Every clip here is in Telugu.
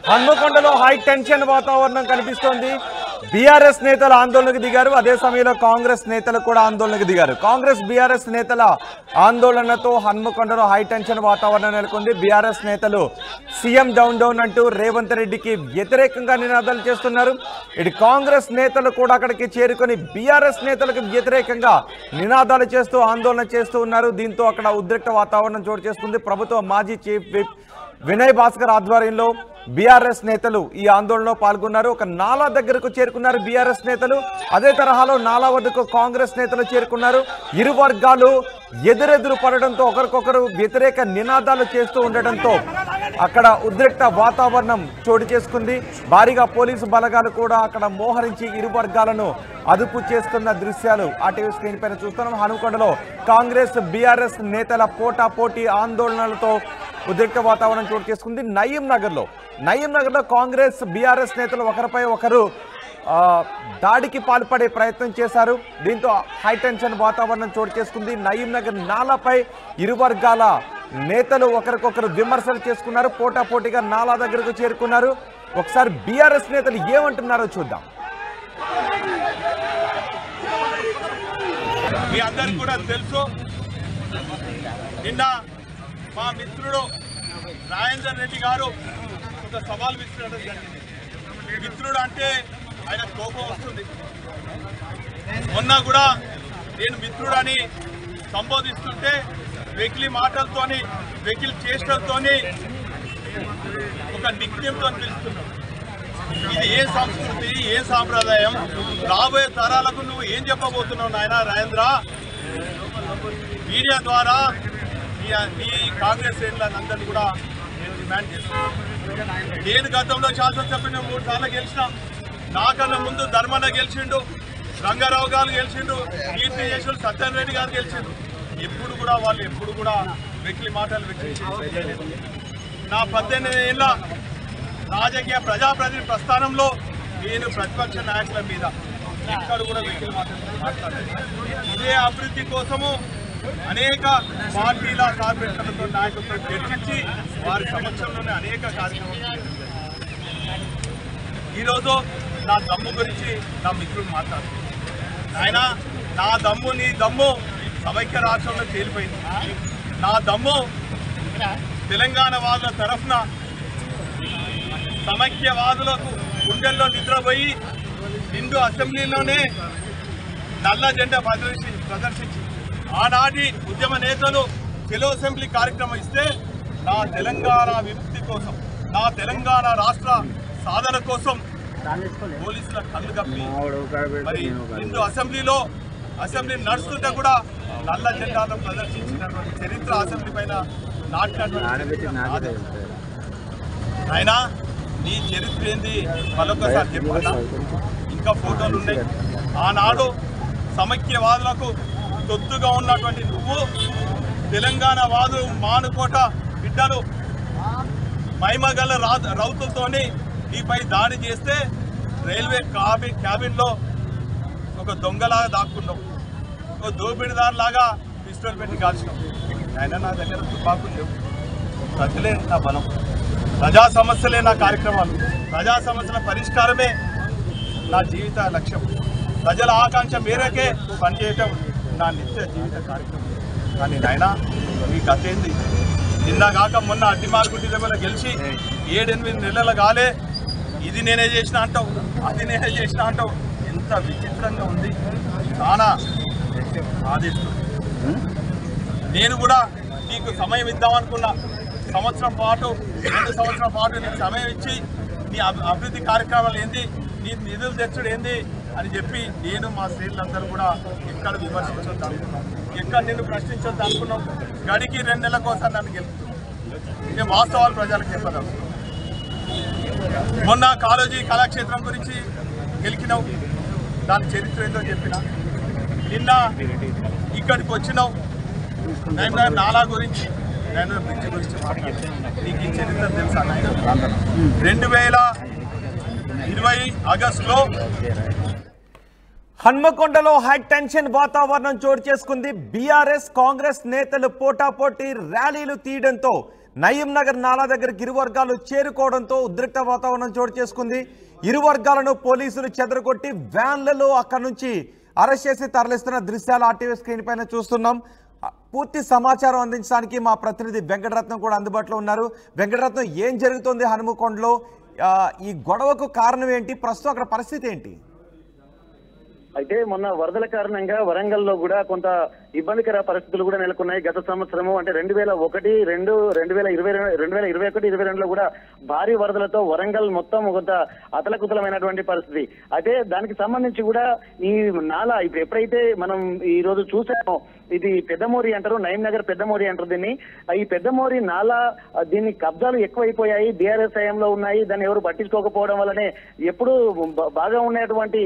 హన్మకొండలో హై టెన్షన్ వాతావరణం కనిపిస్తోంది. బీఆర్ఎస్ నేతలు ఆందోళనకు దిగారు. అదే సమయంలో కాంగ్రెస్ నేతలు కూడా ఆందోళనకు దిగారు. కాంగ్రెస్ బీఆర్ఎస్ నేతల ఆందోళనతో హన్మకొండలో హై టెన్షన్ వాతావరణం నెలకొంది. బీఆర్ఎస్ నేతలు సీఎం డౌన్ డౌన్ అంటూ రేవంత్ రెడ్డికి వ్యతిరేకంగా నినాదాలు చేస్తున్నారు. ఇటు కాంగ్రెస్ నేతలు కూడా అక్కడికి చేరుకొని బీఆర్ఎస్ నేతలకు వ్యతిరేకంగా నినాదాలు చేస్తూ ఆందోళన చేస్తూ ఉన్నారు. దీంతో అక్కడ ఉద్రిక్త వాతావరణం చోటు చేసుకుంది. ప్రభుత్వ మాజీ చీఫ్ విప్ వినయ్ భాస్కర్ ఆధ్వర్యంలో బీఆర్ఎస్ నేతలు ఈ ఆందోళనలో పాల్గొన్నారు. ఒక నాలా దగ్గరకు చేరుకున్నారు బీఆర్ఎస్ నేతలు. అదే తరహాలో నాలా వద్దకు కాంగ్రెస్ నేతలు చేరుకున్నారు. ఇరు వర్గాలు ఎదురెదురు పడడంతో ఒకరికొకరు వ్యతిరేక నినాదాలు చేస్తూ ఉండటంతో అక్కడ ఉద్రిక్త వాతావరణం చోటు చేసుకుంది. భారీగా పోలీసు బలగాలు కూడా అక్కడ మోహరించి ఇరు వర్గాలను అదుపు చేస్తున్న దృశ్యాలు ఆ టీవీ స్క్రీన్ పైన చూస్తున్నాం. హనుకొండలో కాంగ్రెస్ బీఆర్ఎస్ నేతల పోటాపోటీ ఆందోళనలతో ఉద్రిక్త వాతావరణం చోటు చేసుకుంది. నయీం నగర్లో కాంగ్రెస్ బీఆర్ఎస్ నేతలు ఒకరిపై ఒకరు దాడికి పాల్పడే ప్రయత్నం చేశారు. దీంతో హైటెన్షన్ వాతావరణం చోటు చేసుకుంది. నయీం నగర్ నాలాపై ఇరు వర్గాల నేతలు ఒకరికొకరు విమర్శలు చేసుకున్నారు. పోటాపోటీగా నాలా దగ్గరకు చేరుకున్నారు. ఒకసారి బీఆర్ఎస్ నేతలు ఏమంటున్నారో చూద్దాం. మీ అందరికీ కూడా తెలుసు, నిన్న మా మిత్రుడు రాజేందర్ రెడ్డి గారు ఒక సవాల్ విసిరడం జరిగింది. మిత్రుడు అంటే ఆయన కోపం వస్తుంది. మొన్న కూడా నేను మిత్రుడని సంబోధిస్తుంటే వెకిలి మాటలతోని వెకిలి చేష్టలతోని ఒక నిక్నేమ్తో పిలుస్తున్నాడు. ఇది ఏ సంస్కృతి, ఏ సాంప్రదాయం? రాబోయే తరాలకు నువ్వు ఏం చెప్పబోతున్నావు నాయన రాజేంద్ర? మీడియా ద్వారా ఈ కాంగ్రెస్ శ్రేణులందరినీ కూడా నేను డిమాండ్ చేస్తున్నాను. నేను గతంలో శాసనసభ్యుని 3 సార్లు గెలిచిన. నాకన్నా ముందు ధర్మన్న గెలిచిండు, రంగారావు గారు గెలిచిండు, కీర్తి చేసుడు సత్యన్ రెడ్డి గారు గెలిచిండు. వాళ్ళు ఎప్పుడు కూడా వెకిలి మాటలు వ్యక్తం. నా 18 ఏళ్ళ రాజకీయ ప్రజాప్రతినిధి ప్రస్థానంలో నేను ప్రతిపక్ష నాయకుల మీద ఎక్కడ కూడా వెకిలి మాట్లాడలేదు. ఇదే అభివృద్ధి కోసము అనేక పార్టీల కార్పొరేషన్లతో నాయకులతో చర్చించి వారి సమక్షంలోనే అనేక కార్యక్రమాలు. ఈరోజు నా దమ్ము గురించి నా మిత్రుడు మాట్లాడుతున్నారు. ఆయన నా దమ్ము నీ దమ్ము సమైక్య రాష్ట్రంలో తేలిపోయింది. నా దమ్ము తెలంగాణ వాదుల తరఫున సమైక్యవాదులకు గుండెల్లో నిద్రపోయి నిండు అసెంబ్లీలోనే నల్ల జెండా ప్రదర్శించి ఆనాటి ఉద్యమ నేతలు చెలో అసెంబ్లీ కార్యక్రమం ఇస్తే నా తెలంగాణ విముక్తి కోసం, నా తెలంగాణ రాష్ట్ర సాధన కోసం పోలీసుల కళ్ళు కప్పి మరి నిండు అసెంబ్లీ నడుస్తుంటే కూడా నల్ల జెండాను ప్రదర్శించినటువంటి చరిత్ర అసెంబ్లీ పైన నాటినటువంటి ఆయన నీ చరిత్ర ఏంది మరొకసారి చెప్పాలా? ఇంకా ఫోటోలు ఉన్నాయి. ఆనాడు సమైక్యవాదులకు తొత్తుగా ఉన్నటువంటి నువ్వు తెలంగాణ వాదులు మానుకోట బిడ్డలు మైమగల రౌతులతోని నీపై దాడి చేస్తే రైల్వే క్యాబిన్లో ఒక దొంగలాగా దాక్కున్నావు, ఒక దోపిడిదారులాగా పిస్టల్ పెట్టి కాల్చినావు. ఆయన నా దగ్గర తుపాకులు లేవు. ప్రజలే నా బలం, ప్రజా సమస్యలే నా కార్యక్రమాలు, ప్రజా సమస్యల పరిష్కారమే నా జీవిత లక్ష్యం, ప్రజల ఆకాంక్ష మేరకే పనిచేయటం నా నిత్య జీవిత కార్యక్రమం. కానీ నాయన మీ గత ఏంది? నిన్న కాక మొన్న అడ్డిమార్గుడి దగ్గర గెలిచి 7-8 నెలలు కాలే ఇది నేనే చేసిన అంటావు, అది నేనే చేసిన అంటావు. ఎంత విచిత్రంగా ఉంది. చాలా ఆదేశం. నేను కూడా నీకు సమయం ఇద్దామనుకున్నా. 2 సంవత్సరం పాటు నీకు సమయం ఇచ్చి నీ అభివృద్ధి కార్యక్రమాలు ఏంది, నీ నిధులు తెచ్చుడు ఏంది అని చెప్పి నేను మా శ్రేణులందరూ కూడా ఎక్కడ విమర్శించొద్దు అనుకున్నాం, ఎక్కడ నిన్ను ప్రశ్నించొద్దు అనుకున్నాం. గడికి 2 నెలల కోసం నన్ను గెలుపుతున్నాం. నేను వాస్తవాలు ప్రజలకు చెప్పగలను. మొన్న కాళోజీ కళాక్షేత్రం గురించి గెలికినావు, దాని చరిత్ర ఏందో చెప్పిన. నిన్న ఇక్కడికి వచ్చినావు నాలా గురించి రైల్వే బ్రిడ్జ్ గురించి మాట్లాడుతున్నాను. మీకు ఈ చరిత్ర తెలుసా? 2020 ఆగస్టులో హన్మకొండలో హై టెన్షన్ వాతావరణం చోటు చేసుకుంది. బీఆర్ఎస్ కాంగ్రెస్ నేతలు పోటాపోటీ ర్యాలీలు తీయడంతో నయీం నగర్ నాలా దగ్గరికి ఇరు వర్గాలు చేరుకోవడంతో ఉద్రిక్త వాతావరణం చోటు చేసుకుంది. ఇరు వర్గాలను పోలీసులు చెదరగొట్టి వ్యాన్లలో అక్కడి నుంచి అరెస్ట్ చేసి తరలిస్తున్న దృశ్యాలు ఆర్టీవీ స్క్రీన్ పైన చూస్తున్నాం. పూర్తి సమాచారం అందించడానికి మా ప్రతినిధి వెంకటరత్నం కూడా అందుబాటులో ఉన్నారు. వెంకటరత్నం, ఏం జరుగుతుంది హన్మకొండలో? ఈ గొడవకు కారణం ఏంటి? ప్రస్తుతం అక్కడ పరిస్థితి ఏంటి? అయితే మొన్న వరదల కారణంగా వరంగల్లో కూడా కొంత ఇబ్బందికర పరిస్థితులు కూడా నెలకొన్నాయి. గత సంవత్సరము అంటే 2001, 2021, 2022లో కూడా భారీ వరదలతో వరంగల్ మొత్తం కొంత అతలకుతలమైనటువంటి పరిస్థితి. అయితే దానికి సంబంధించి కూడా ఈ నాలా ఇప్పుడు ఎప్పుడైతే మనం ఈ రోజు చూసామో, ఇది పెద్దమోరి అంటారు, నయీం నగర్ పెద్దమోరి అంటారు దీన్ని. ఈ పెద్దమోరి నాలా దీన్ని కబ్జాలు ఎక్కువైపోయాయి, బీఆర్ఎస్ హయాంలో ఉన్నాయి, దాన్ని ఎవరు పట్టించుకోకపోవడం వల్లనే ఎప్పుడు బాగా ఉండేటువంటి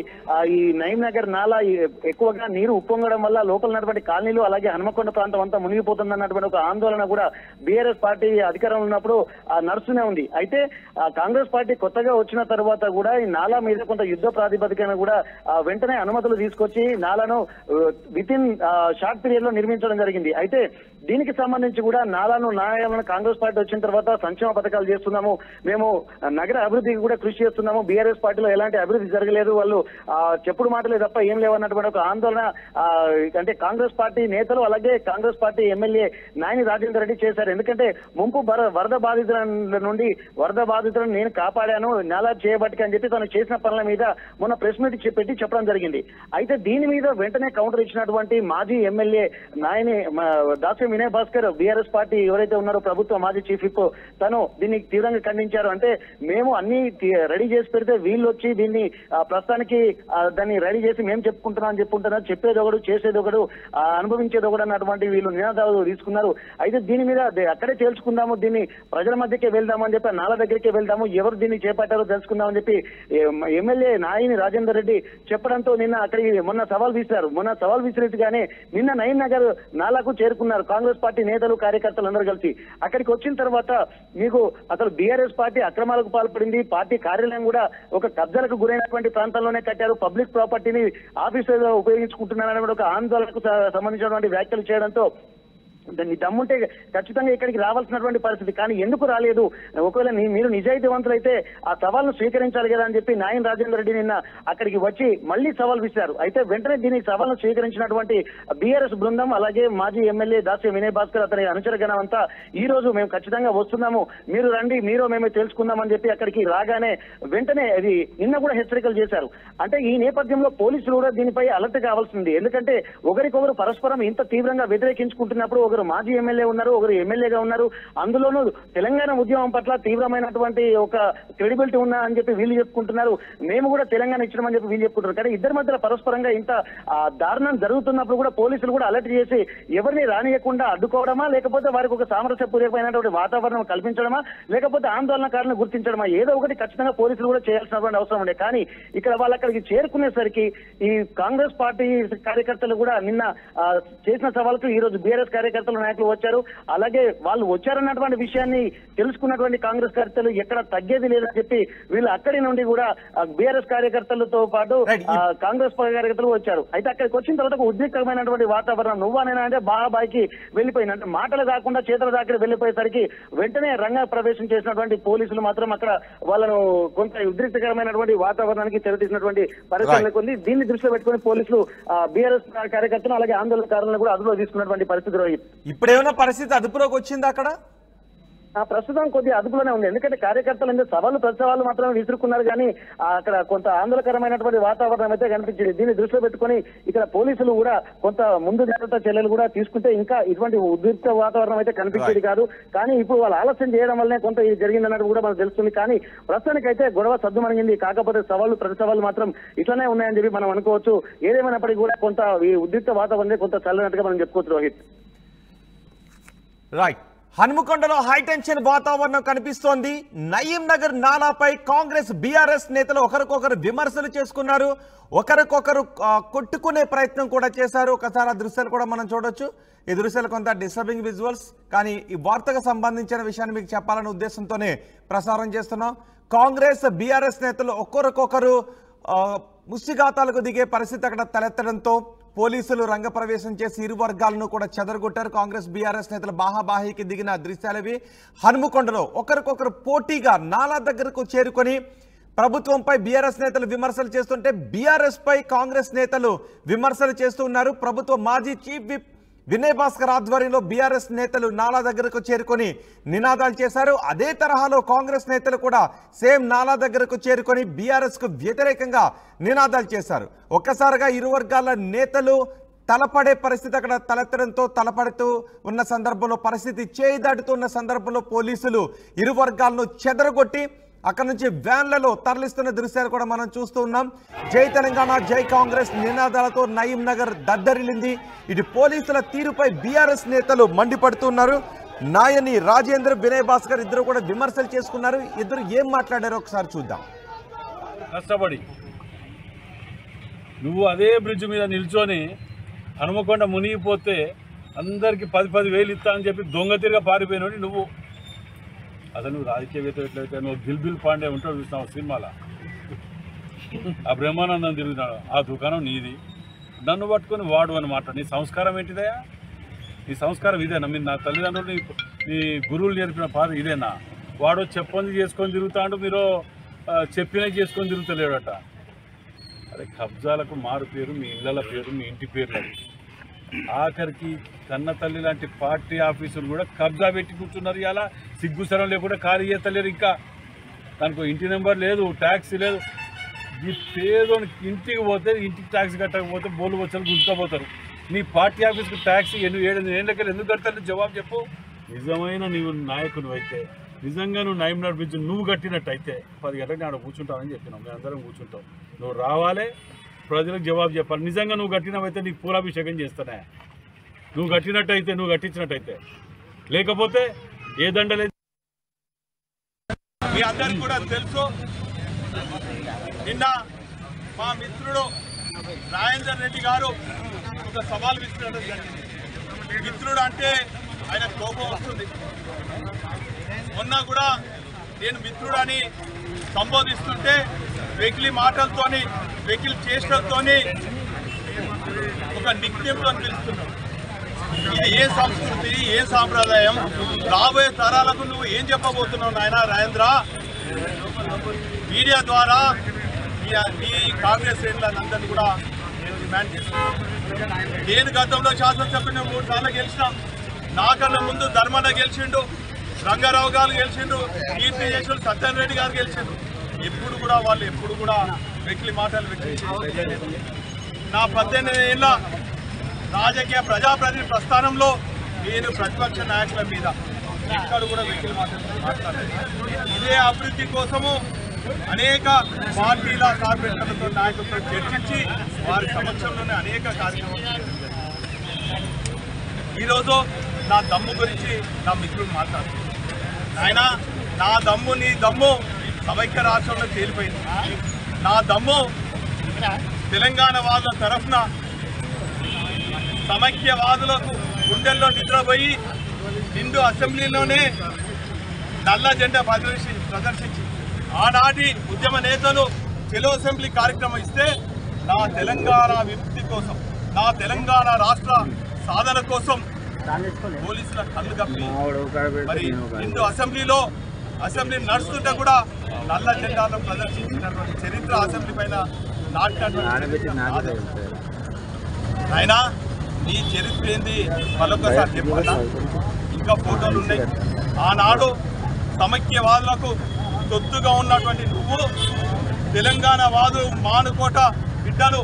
ఈ నయీం నగర్ నాలా ఎక్కువగా నీరు ఉప్పొంగడం వల్ల లోపల ఉన్నటువంటి కాలనీలు అలాగే హన్మకొండ ప్రాంతం అంతా మునిగిపోతుందన్నటువంటి ఒక ఆందోళన కూడా బీఆర్ఎస్ పార్టీ అధికారంలో ఉన్నప్పుడు నడుస్తూనే ఉంది. అయితే కాంగ్రెస్ పార్టీ కొత్తగా వచ్చిన తర్వాత కూడా ఈ నాలా మీద కొంత యుద్ధ ప్రాతిపదికన కూడా వెంటనే అనుమతులు తీసుకొచ్చి నాలాను విత్ ఇన్ షార్ట్ పీరియడ్ లో నిర్మించడం జరిగింది. అయితే దీనికి సంబంధించి కూడా నాలాను కాంగ్రెస్ పార్టీ వచ్చిన తర్వాత సంక్షేమ పథకాలు చేస్తున్నాము, మేము నగర అభివృద్ధికి కూడా కృషి చేస్తున్నాము, బీఆర్ఎస్ పార్టీలో ఎలాంటి అభివృద్ధి జరగలేదు, వాళ్ళు చెప్పుడు మాటలే తప్ప ఏం లేవన్నటువంటి ఒక ఆందోళన అంటే కాంగ్రెస్ పార్టీ నేతలు అలాగే కాంగ్రెస్ పార్టీ ఎమ్మెల్యే నాయని రాజేందర్ రెడ్డి చేశారు. ఎందుకంటే ముంపు వరద బాధితుల నుండి వరద బాధితులను నేను కాపాడాను నాలా చేయబట్టి అని చెప్పి తను చేసిన పనుల మీద మొన్న ప్రెస్ మీట్ పెట్టి చెప్పడం జరిగింది. అయితే దీని మీద వెంటనే కౌంటర్ ఇచ్చినటువంటి మాజీ ఎమ్మెల్యే నాయని దాస్యం వినయ్ భాస్కర్, బీఆర్ఎస్ పార్టీ ఎవరైతే ఉన్నారో ప్రభుత్వ మాజీ చీఫ్ విప్, తను దీన్ని తీవ్రంగా ఖండించారు. అంటే మేము అన్ని రెడీ చేసి పెడితే వీళ్ళు వచ్చి దీన్ని ప్రస్తుతానికి దాన్ని రెడీ చేసి మేము చెప్పుకుంటున్నాం చెప్పేది ఒకడు చేసేది ఒకడు అనుభవించేది ఒకడు అన్నటువంటి వీళ్ళు నినాదాలు తీసుకున్నారు. అయితే దీని మీద అక్కడే తేల్చుకుందాము, దీన్ని ప్రజల మధ్యకే వెళ్దాము అని చెప్పి నాల దగ్గరికే వెళ్దాము, ఎవరు దీన్ని చేపట్టారో తెలుసుకుందామని చెప్పి ఎమ్మెల్యే నాయని రాజేందర్ రెడ్డి చెప్పడంతో నిన్న అక్కడికి మొన్న సవాల్ విసిరిగానే నిన్న నయీం నగర్ నాలాకు చేరుకున్నారు కాంగ్రెస్ పార్టీ నేతలు కార్యకర్తలు అందరూ కలిసి. అక్కడికి వచ్చిన తర్వాత మీకు అసలు బీఆర్ఎస్ పార్టీ అక్రమాలకు పాల్పడింది, పార్టీ కార్యాలయం కూడా ఒక కబ్జాలకు గురైనటువంటి ప్రాంతాల్లోనే కట్టారు, పబ్లిక్ ప్రాపర్టీని ఆఫీసులో ఉపయోగించుకుంటున్నారనే ఒక ఆందోళనకు సంబంధించినటువంటి వ్యాఖ్యలు చేయడంతో దాన్ని దమ్ముంటే ఖచ్చితంగా ఇక్కడికి రావాల్సినటువంటి పరిస్థితి. కానీ ఎందుకు రాలేదు? ఒకవేళ మీరు నిజాయితీవంతులైతే ఆ సవాల్ను స్వీకరించాలి కదా అని చెప్పి నాయన్ రాజేందర్ రెడ్డి నిన్న అక్కడికి వచ్చి మళ్లీ సవాల్ విసిరారు. అయితే వెంటనే దీని సవాల్ను స్వీకరించినటువంటి బీఆర్ఎస్ బృందం అలాగే మాజీ ఎమ్మెల్యే దాస్యం వినయ్ భాస్కర్ అతని అనుచరగణం అంతా ఈ రోజు మేము ఖచ్చితంగా వస్తున్నాము, మీరు రండి, మీరు మేమే తెలుసుకుందామని చెప్పి అక్కడికి రాగానే వెంటనే అది నిన్న కూడా హెచ్చరికలు చేశారు. అంటే ఈ నేపథ్యంలో పోలీసులు కూడా దీనిపై అలర్ట్ కావాల్సింది. ఎందుకంటే ఒకరికొకరు పరస్పరం ఇంత తీవ్రంగా వ్యతిరేకించుకుంటున్నప్పుడు ఒకరు మాజీ ఎమ్మెల్యే ఉన్నారు, ఒకరు ఎమ్మెల్యేగా ఉన్నారు, అందులోనూ తెలంగాణ ఉద్యమం పట్ల తీవ్రమైనటువంటి ఒక క్రెడిబిలిటీ ఉన్నా అని చెప్పి వీళ్ళు చెప్పుకుంటున్నారు, మేము కూడా తెలంగాణ ఇచ్చినామని చెప్పి వీళ్ళు చెప్పుకుంటున్నారు. కానీ ఇద్దరి మధ్యలో పరస్పరంగా ఇంత దారుణం జరుగుతున్నప్పుడు కూడా పోలీసులు కూడా అలర్ట్ చేసి ఎవరిని రానియకుండా అడ్డుకోవడమా, లేకపోతే వారికి ఒక సామరస్యపూర్వకమైనటువంటి వాతావరణం కల్పించడమా, లేకపోతే ఆందోళనకారులను గుర్తించడమా, ఏదో ఒకటి ఖచ్చితంగా పోలీసులు కూడా చేయాల్సినటువంటి అవసరం ఉండే. కానీ ఇక్కడ వాళ్ళు అక్కడికి చేరుకునేసరికి ఈ కాంగ్రెస్ పార్టీ కార్యకర్తలు కూడా నిన్న చేసిన సవాల్కు ఈ రోజు బీఆర్ఎస్ కార్యకర్తలు నాయకులు వచ్చారు. అలాగే వాళ్ళు వచ్చారన్నటువంటి విషయాన్ని తెలుసుకున్నటువంటి కాంగ్రెస్ కార్యకర్తలు ఎక్కడ తగ్గేది లేదని చెప్పి వీళ్ళు అక్కడి నుండి కూడా బీఆర్ఎస్ కార్యకర్తలతో పాటు కాంగ్రెస్ కార్యకర్తలు వచ్చారు. అయితే అక్కడికి వచ్చిన తర్వాత ఒక ఉద్రిక్తమైనటువంటి వాతావరణం, నువ్వనేనా అంటే బాబాయికి వెళ్ళిపోయింది. అంటే మాటలు కాకుండా చేతుల దాకా వెళ్ళిపోయేసరికి వెంటనే రంగ ప్రవేశం చేసినటువంటి పోలీసులు మాత్రం అక్కడ వాళ్ళను కొంత ఉద్రిక్తకరమైనటువంటి వాతావరణానికి తెరతీసినటువంటి పరిస్థితి ఉంది. దీన్ని దృష్టిలో పెట్టుకుని పోలీసులు బీఆర్ఎస్ కార్యకర్తలు అలాగే ఆందోళనకారులను కూడా అదుపులో తీసుకున్నటువంటి పరిస్థితి రోహిత్. ఇప్పుడేమైనా పరిస్థితి అదుపులోకి వచ్చింది అక్కడ? ప్రస్తుతం కొద్దిగా అదుపులోనే ఉంది. ఎందుకంటే కార్యకర్తలు ప్రతి సవాళ్ళు మాత్రమే విసురుకున్నారు, కానీ అక్కడ కొంత ఆందోళనకరమైనటువంటి వాతావరణం అయితే కనిపించింది. దీన్ని దృష్టిలో పెట్టుకుని ఇక్కడ పోలీసులు కూడా కొంత ముందు జాగ్రత్త చర్యలు కూడా తీసుకుంటే ఇంకా ఇటువంటి ఉద్రిక్త వాతావరణం అయితే కనిపించేది కాదు. కానీ ఇప్పుడు వాళ్ళు ఆలస్యం చేయడం వల్లనే కొంత ఇది జరిగిందన్నట్టు కూడా మనకు తెలుస్తుంది. కానీ ప్రస్తుతానికైతే గొడవ సద్దుమణిగింది. కాకపోతే ప్రతి సవాళ్ళు మాత్రం ఇట్లానే ఉన్నాయని చెప్పి మనం అనుకోవచ్చు. ఏదేమైనప్పటికీ కూడా కొంత ఈ ఉద్రిక్త వాతావరణం కొంత చల్లనట్టుగా మనం చెప్పుకోవచ్చు రోహిత్. రైట్. హన్మకొండలో హైటెన్షన్ వాతావరణం కనిపిస్తోంది. నయీం నగర్ నాలాపై కాంగ్రెస్ బీఆర్ఎస్ నేతలు ఒకరికొకరు విమర్శలు చేసుకున్నారు, ఒకరికొకరు కొట్టుకునే ప్రయత్నం కూడా చేశారు. ఒకసారి ఆ దృశ్యాలు కూడా మనం చూడొచ్చు. ఈ దృశ్యాలు కొంత డిస్టర్బింగ్ విజువల్స్, కానీ ఈ వార్తకు సంబంధించిన విషయాన్ని మీకు చెప్పాలనే ఉద్దేశంతోనే ప్రసారం చేస్తున్నాం. కాంగ్రెస్ బీఆర్ఎస్ నేతలు ఒకరికొకరు ముష్టిఘాతాలకు దిగే పరిస్థితి అక్కడ తలెత్తడంతో పోలీసులు రంగప్రవేశం చేసి ఇరు వర్గాలను కూడా చెదరగొట్టారు. కాంగ్రెస్ బీఆర్ఎస్ నేతలు బాహాబాహికి దిగిన దృశ్యాలవి. హన్మకొండలో ఒకరికొకరు పోటీగా నాలా దగ్గరకు చేరుకొని ప్రభుత్వంపై బీఆర్ఎస్ నేతలు విమర్శలు చేస్తుంటే బీఆర్ఎస్ పై కాంగ్రెస్ నేతలు విమర్శలు చేస్తూ ఉన్నారు. ప్రభుత్వ మాజీ చీఫ్ విప్ వినయ్ భాస్కర్ ఆధ్వర్యంలో బీఆర్ఎస్ నేతలు నాలా దగ్గరకు చేరుకొని నినాదాలు చేశారు. అదే తరహాలో కాంగ్రెస్ నేతలు కూడా సేమ్ నాలా దగ్గరకు చేరుకొని బీఆర్ఎస్ కు వ్యతిరేకంగా నినాదాలు చేశారు. ఒక్కసారిగా ఇరు వర్గాల నేతలు తలపడే పరిస్థితి అక్కడ తలెత్తడంతో తలపడుతూ ఉన్న సందర్భంలో పరిస్థితి చేయి దాటుతున్న సందర్భంలో పోలీసులు ఇరు వర్గాలను చెదరగొట్టి అక్కడ నుంచి వ్యాన్లలో తరలిస్తున్న దృశ్యాలు కూడా మనం చూస్తూ ఉన్నాం. జై తెలంగాణ, జై కాంగ్రెస్ నినాదాలతో నయీం నగర్ దద్దరిల్లింది. ఇటు పోలీసుల తీరుపై బీఆర్ఎస్ నేతలు మండిపడుతున్నారు. నాయని, రాజేంద్ర, వినయ్ భాస్కర్ ఇద్దరు కూడా విమర్శలు చేసుకున్నారు. ఇద్దరు ఏం మాట్లాడారో ఒకసారి చూద్దాం. కష్టపడి నువ్వు అదే బ్రిడ్జ్ మీద నిల్చొని హనుమకొండ మునిగిపోతే అందరికి 10,000 ఇస్తా అని చెప్పి దొంగ తిరిగా పారిపోయినోడి నువ్వు. అసలు నువ్వు రాజకీయవేత్త ఎట్లయితే నువ్వు దిల్బిల్ పాండే ఉంటాడు చూసినావు సినిమాలో, ఆ బ్రహ్మానందం తిరుగుతున్నాడు, ఆ దుకాణం నీది, నన్ను పట్టుకొని వాడు అనమాట. నీ సంస్కారం ఏంటిదయా? నీ సంస్కారం ఇదేనా? మీరు నా తల్లిదండ్రులు నీ గురువులు నేర్పిన పాద ఇదేనా? వాడు చెప్పంది చేసుకొని తిరుగుతాడు, మీరు చెప్పినవి చేసుకొని తిరుగుతలేడట. అదే కబ్జాలకు మారు పేరు మీ ఇళ్ళ పేరు, మీ ఇంటి పేర్లు. ఆఖరికి కన్న తల్లి లాంటి పార్టీ ఆఫీసులు కూడా కబ్జా పెట్టి కూర్చున్నారు. ఇలా సిగ్గుసరం లేకుండా ఖాళీ చేస్తలేరు. ఇంకా దానికి ఇంటి నెంబర్ లేదు, ట్యాక్సీ లేదు. ఈ పేదోనికి ఇంటికి పోతే ఇంటికి ట్యాక్సీ కట్టకపోతే బోలు వచ్చారు గుంజుకపోతారు. నీ పార్టీ ఆఫీస్కి ట్యాక్సీ 7 ఏళ్ళకి ఎందుకు కడతారు? జవాబు చెప్పు. నిజమైన నీవు నాయకుడు అయితే, నిజంగా నువ్వు నయం నడిపించు, నువ్వు కట్టినట్టయితే 10 గంటలకు నేను కూర్చుంటానని చెప్పినావు. మేము అందరం కూర్చుంటాం. నువ్వు రావాలి, ప్రజలకు జవాబు చెప్పాలి. నిజంగా నువ్వు కట్టినవైతే నీకు పూలాభిషేకం చేస్తానే. నువ్వు కట్టినట్టయితే, నువ్వు కట్టించినట్టయితే, లేకపోతే ఏ దండలేదు. మీ అందరికి కూడా తెలుసు, నిన్న మా మిత్రుడు రాజేందర్ రెడ్డి గారు ఒక సవాల్ విసిరడం జరిగింది. మిత్రుడు అంటే ఆయన కోపం వస్తుంది. మొన్న కూడా నేను మిత్రుడు అని సంబోధిస్తుంటే వెకిలి మాటలతోని, వెకిలి చేష్టలతోని ఒక నిక్నేమ్తో పిలుస్తున్నాడు. ఇది ఏ సంస్కృతి, ఏ సాంప్రదాయం? రాబోయే తరాలకు నువ్వు ఏం చెప్పబోతున్నావు నాయన రాజేంద్ర? మీడియా ద్వారా ఈ కాంగ్రెస్ శ్రేణులందరినీ కూడా నేను డిమాండ్ చేస్తున్నాను. నేను గతంలో శాసనసభ్యుని 3 సార్లు గెలిచిన. నాకన్నా ముందు ధర్మన్న గెలిచిండు, రంగారావు గారు గెలిచిండు, కీర్తి చేసుడు సత్యన్ రెడ్డి గారు గెలిచిండు. ఎప్పుడు కూడా వాళ్ళు ఎప్పుడు కూడా వెకిలి మాటలు వెకిలి. నా 18 ఏళ్ళ రాజకీయ ప్రజాప్రతినిధి ప్రస్థానంలో నేను ప్రతిపక్ష నాయకుల మీద ఎక్కడ కూడా వెకిలి మాటలు మాట్లాడలేదు. ఇదే అభివృద్ధి కోసము అనేక పార్టీల కార్పొరేటర్లతో, నాయకులతో చర్చించి వారి సమక్షంలోనే అనేక కార్యక్రమాలు. ఈరోజు నా దమ్ము గురించి నా మిత్రుడు మాట్లాడుతున్నారు. ఆయన నా దమ్ము, నీ దమ్ము సమైక్య రాష్ట్రంలో తేలిపోయింది. నా దమ్ము తెలంగాణ వాదుల తరఫున సమైక్యవాదులకు గుండెల్లో నిద్రపోయి నిండు అసెంబ్లీలోనే నల్ల జెండా ప్రదర్శించి ఆనాటి ఉద్యమ నేతలు చెలో అసెంబ్లీ కార్యక్రమం ఇస్తే నా తెలంగాణ విముక్తి కోసం, నా తెలంగాణ రాష్ట్ర సాధన కోసం పోలీసుల కళ్ళు కప్పి మరి నిండు అసెంబ్లీ నడుస్తుంటే కూడా నల్ల జెండాలో ప్రదర్శించినటువంటి చరిత్ర అసెంబ్లీ పైన నాటినటువంటి ఆయన నీ చరిత్ర ఏంది మరొకసారి చెప్పాలా? ఇంకా ఫోటోలు ఉన్నాయి. ఆనాడు సమైక్యవాదులకు తొత్తుగా ఉన్నటువంటి నువ్వు తెలంగాణ వాదు మానుకోట బిడ్డలు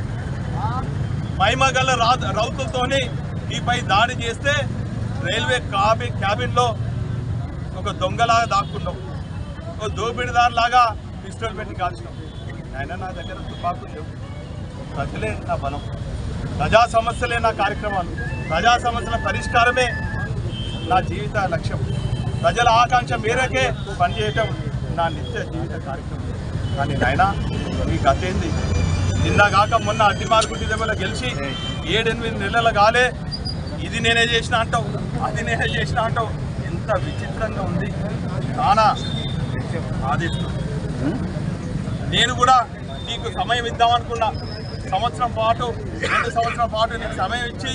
మహిమగల రౌతులతోని నీపై దాడి చేస్తే రైల్వే క్యాబిన్లో ఒక దొంగలాగా దాక్కున్నావు, ఒక దోపిడిదారులాగా పిస్టల్ పెట్టి కాల్చినావు. ఆయన నా దగ్గర తుపాకులు లేవు. ప్రజలే నా బలం, ప్రజా సమస్యలే నా కార్యక్రమాలు, ప్రజా సమస్యల పరిష్కారమే నా జీవిత లక్ష్యం. ప్రజల ఆకాంక్ష మేరకే పనిచేయటం నా నిత్య జీవిత కార్యక్రమం. కానీ నాయనా ఈ గతేంది? నిన్నగాక మొన్న అడ్డిమార్గుడి దెబ్బలో గెలిచి 7-8 నెలలు కాలే ఇది నేనే చేసిన అంటావు, అది నేనే చేసిన అంటావు. ఎంత విచిత్రంగా ఉంది. చాలా ఆదేశం. నేను కూడా నీకు సమయం ఇద్దామనుకున్నా. 2 సంవత్సరాల పాటు నీకు సమయం ఇచ్చి